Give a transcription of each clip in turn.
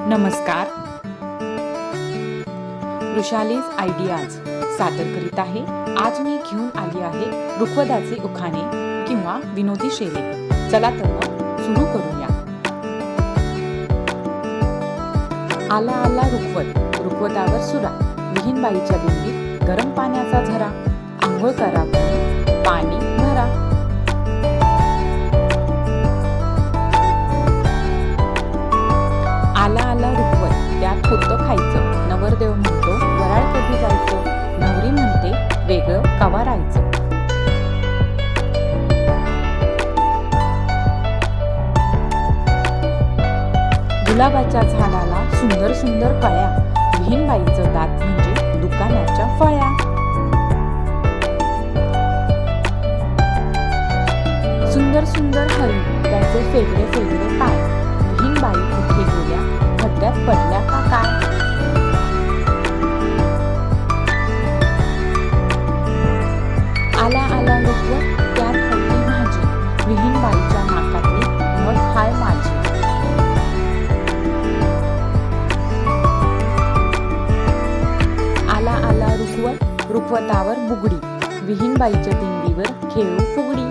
नमस्कार. वृषालीज आयडियाज सादर करीत आहे. आज मी घेऊन आली आहे रुखवताचे उखाणे किंवा विनोदी शेरे. चला तर मग सुरू करूया. आला आला रुखवत, रुखवतावर सुरा, विहीणबाईच्या बिंबीत गरम पाण्याचा झरा, आंघोळ करा पाणी भरा. आला आला रुखवत, त्यात होतं खायचं, नवरदेव म्हणतो वराळ कधी जायचं, नवरी म्हणते वेगळं कवा राहायचं. गुलाबाच्या झाडाला सुंदर सुंदर कळ्या, विहीणबाईचं दात म्हणजे दुकानाच्या फळ्या. सुंदर सुंदर हरिण, त्याचे फेगळे फेगळे पाय, विहीणबाई कुठे गेल्या, खड्ड्यात पडल्या का काय. आला आला रुखवत, त्यात होती भाजी, विहीणबाईच्या नाकातली मग हाय माझी. आला आला रुखवत, रुखवतावर बुगडी, विहीणबाईच्या दिंडीवर खेळू फुगडी.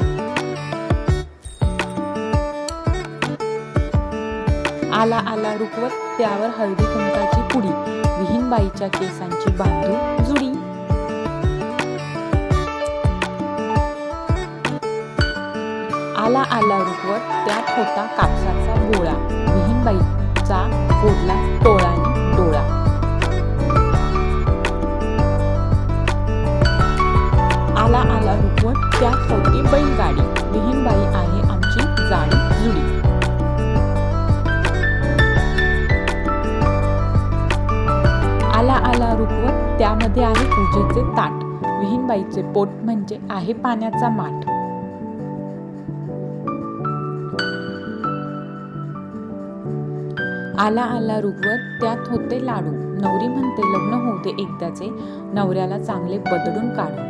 आला आला रुखवत, त्यावर हळदी कुंकाची पुडी, विहीणबाईच्या केसांची बांधू जुडी. आला आला रुखवत, त्यात होता कापसाचा गोळा, विहीणबाईचा फोडला टोळानी डोळा. आला आला रुखवत, त्यात होती बैलगाडी, विहीणबाई आहे आमची जाडी जुडी. आला आला रुखवत, त्यामध्ये आहे पूजेचे ताट, विहीणबाईचे पोट म्हणजे आहे पाण्याचा माठ. आला आला रुखवत, त्यात होते लाडू, नवरी म्हणते लग्न होऊ दे एकदाचे, नवऱ्याला चांगले बदलून काढू.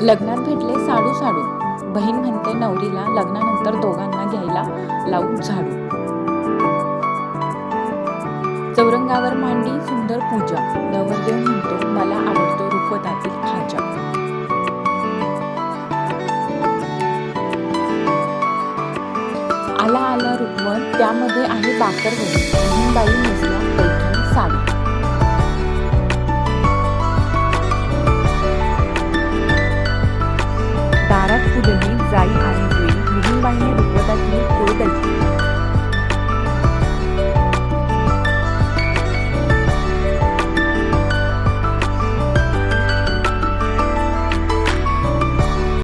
लग्नात भेटले साडू साडू, बहीण म्हणते नवरीला लग्नानंतर दोघांना घ्यायला लावू झाडू. चौरंगावर मांडी सुंदर पूजा, नवरदेव म्हणतो मला आवडतो रुखवतातील खाजा. आला आला रुखवत, त्यामध्ये आहे बाकरवडी, विहीणबाई नेसल्या पैठणी साडी. दारात फुलली जाई आणि जुई, विहीणबाईने रुखवतातली